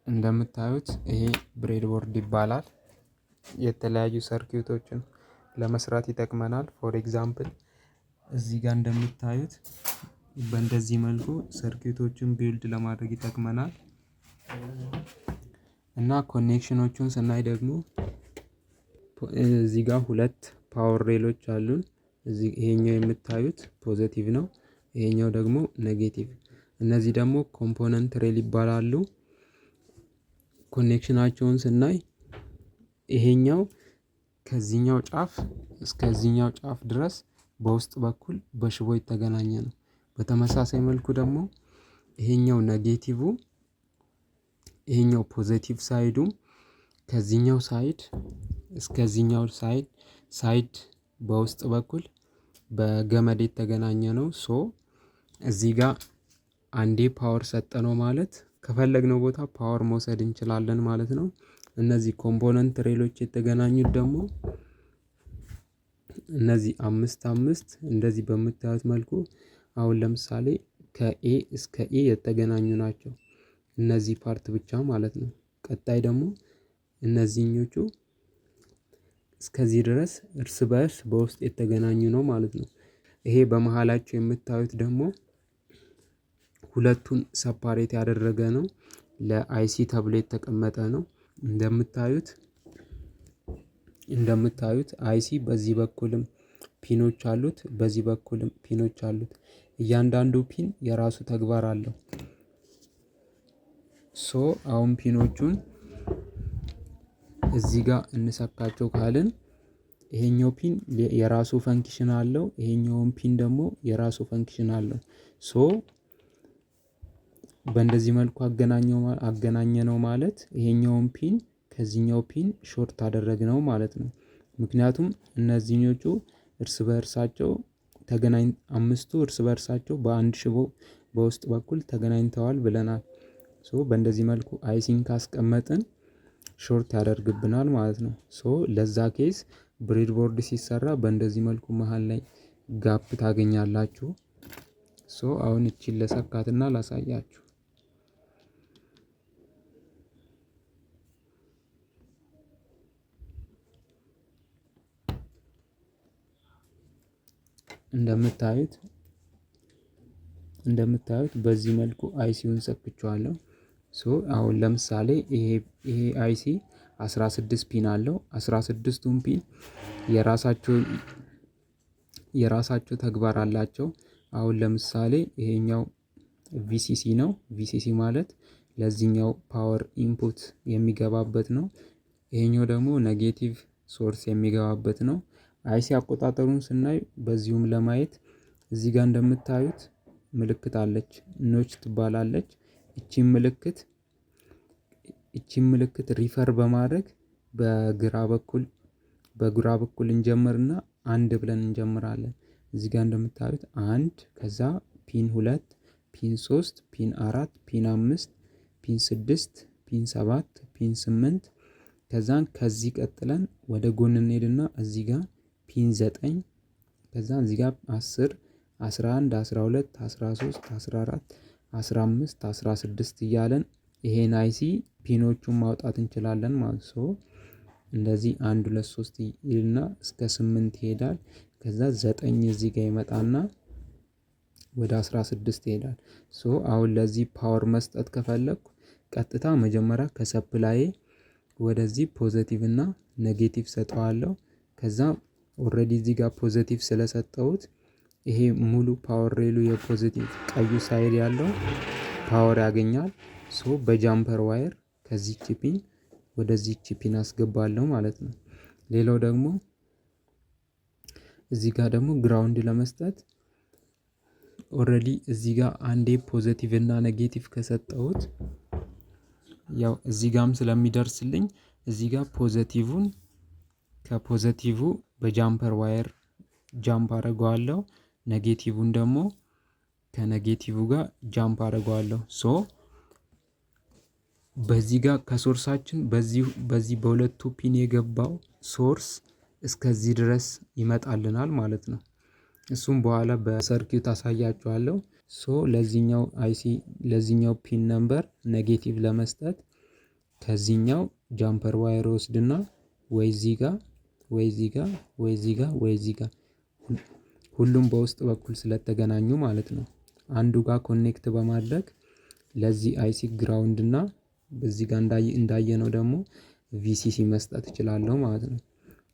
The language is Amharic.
እንደምታዩት ይሄ ብሬድቦርድ ይባላል። የተለያዩ ሰርኪዩቶችን ለመስራት ይጠቅመናል። ፎር ኤግዛምፕል እዚህ ጋር እንደምታዩት በእንደዚህ መልኩ ሰርኪዩቶችን ቢልድ ለማድረግ ይጠቅመናል። እና ኮኔክሽኖቹን ስናይ ደግሞ እዚህ ጋር ሁለት ፓወር ሬሎች አሉን። ይሄኛው የምታዩት ፖዘቲቭ ነው፣ ይሄኛው ደግሞ ኔጌቲቭ። እነዚህ ደግሞ ኮምፖነንት ሬል ይባላሉ። ኮኔክሽናቸውን ስናይ ይሄኛው ከዚህኛው ጫፍ እስከዚህኛው ጫፍ ድረስ በውስጥ በኩል በሽቦ የተገናኘ ነው። በተመሳሳይ መልኩ ደግሞ ይሄኛው ኔጌቲቭ ይሄኛው ፖዘቲቭ ሳይዱ ከዚህኛው ሳይድ እስከዚህኛው ሳይድ በውስጥ በኩል በገመድ የተገናኘ ነው። ሶ እዚህ ጋር አንዴ ፓወር ሰጠነው ማለት ከፈለግነው ቦታ ፓወር መውሰድ እንችላለን ማለት ነው። እነዚህ ኮምፖነንት ሬሎች የተገናኙት ደግሞ እነዚህ አምስት እንደዚህ በምታዩት መልኩ አሁን ለምሳሌ ከኤ እስከ ኤ የተገናኙ ናቸው። እነዚህ ፓርት ብቻ ማለት ነው። ቀጣይ ደግሞ እነዚህኞቹ እስከዚህ ድረስ እርስ በእርስ በውስጥ የተገናኙ ነው ማለት ነው። ይሄ በመሃላቸው የምታዩት ደግሞ ሁለቱን ሰፓሬት ያደረገ ነው። ለአይሲ ተብሎ የተቀመጠ ነው። እንደምታዩት አይሲ በዚህ በኩልም ፒኖች አሉት፣ በዚህ በኩልም ፒኖች አሉት። እያንዳንዱ ፒን የራሱ ተግባር አለው። ሶ አሁን ፒኖቹን እዚህ ጋር እንሰካቸው ካልን ይሄኛው ፒን የራሱ ፈንክሽን አለው፣ ይሄኛውን ፒን ደግሞ የራሱ ፈንክሽን አለው። ሶ በእንደዚህ መልኩ አገናኘነው ማለት ይሄኛውን ፒን ከዚህኛው ፒን ሾርት አደረግነው ማለት ነው። ምክንያቱም እነዚህኞቹ እርስ በእርሳቸው አምስቱ እርስ በእርሳቸው በአንድ ሽቦ በውስጥ በኩል ተገናኝተዋል ብለናል። ሶ በእንደዚህ መልኩ አይሲን ካስቀመጥን ሾርት ያደርግብናል ማለት ነው። ሶ ለዛ ኬስ ብሬድቦርድ ሲሰራ በእንደዚህ መልኩ መሃል ላይ ጋፕ ታገኛላችሁ። ሶ አሁን እቺን ለሰካትና ላሳያችሁ። እንደምታዩት በዚህ መልኩ አይሲውን ሰክቼዋለሁ። ሶ አሁን ለምሳሌ ይሄ አይሲ 16 ፒን አለው። 16ቱም ፒን የራሳቸው ተግባር አላቸው። አሁን ለምሳሌ ይሄኛው ቪሲሲ ነው። ቪሲሲ ማለት ለዚህኛው ፓወር ኢንፑት የሚገባበት ነው። ይሄኛው ደግሞ ኔጌቲቭ ሶርስ የሚገባበት ነው። አይሲ አቆጣጠሩን ስናይ በዚሁም ለማየት እዚህ ጋር እንደምታዩት ምልክት አለች፣ ኖች ትባላለች። እቺን ምልክት ሪፈር በማድረግ በግራ በኩል እንጀምርና አንድ ብለን እንጀምራለን። እዚህ ጋር እንደምታዩት አንድ፣ ከዛ ፒን 2፣ ፒን 3፣ ፒን 4፣ ፒን 5፣ ፒን 6፣ ፒን 7፣ ፒን 8 ከዛን ከዚህ ቀጥለን ወደ ጎን እንሄድና እዚህ ጋር ፒን 9 ከዛ እዚህ ጋር 10 11 12 13 14 15 16 እያለን ይሄን አይሲ ፒኖቹን ማውጣት እንችላለን ማለት ነው። እንደዚህ 1 2 3 ይልና እስከ 8 ይሄዳል። ከዛ 9 እዚህ ጋር ይመጣና ወደ 16 ይሄዳል። ሶ አሁን ለዚህ ፓወር መስጠት ከፈለኩ ቀጥታ መጀመሪያ ከሰፕላይ ወደዚህ ፖዘቲቭ እና ኔጌቲቭ ሰጠዋለሁ። ከዛ ኦሬዲ እዚህ ጋር ፖዘቲቭ ስለሰጠሁት ይሄ ሙሉ ፓወር ሬሉ የፖዘቲቭ ቀዩ ሳይድ ያለው ፓወር ያገኛል። ሶ በጃምፐር ዋየር ከዚህ ፒን ወደዚህ ፒን አስገባለሁ ማለት ነው። ሌላው ደግሞ እዚህ ጋር ደግሞ ግራውንድ ለመስጠት ኦሬዲ እዚህ ጋር አንዴ ፖዘቲቭ እና ኔጌቲቭ ከሰጠሁት ያው እዚህ ጋርም ስለሚደርስልኝ እዚህ ጋር ከፖዘቲቭ በጃምፐር ዋየር ጃምፕ አደርገዋለሁ። ኔጌቲቭን ደግሞ ከኔጌቲቭ ጋር ጃምፕ አደርገዋለሁ። ሶ በዚህ ጋር ከሶርሳችን በዚህ በሁለቱ ፒን የገባው ሶርስ እስከዚህ ድረስ ይመጣልናል ማለት ነው። እሱም በኋላ በሰርኪዩት አሳያችኋለሁ። ሶ ለዚህኛው አይሲ ለዚህኛው ፒን ነምበር ኔጌቲቭ ለመስጠት ከዚህኛው ጃምፐር ዋየር ወስድና ወይ እዚህ ጋር ወይ እዚህ ጋር ወይ እዚህ ጋር ወይ እዚህ ጋር ሁሉም በውስጥ በኩል ስለተገናኙ ማለት ነው አንዱ ጋር ኮኔክት በማድረግ ለዚህ አይሲ ግራውንድ እና በዚህ ጋር እንዳየነው ደግሞ ቪሲሲ መስጠት እችላለሁ ማለት ነው።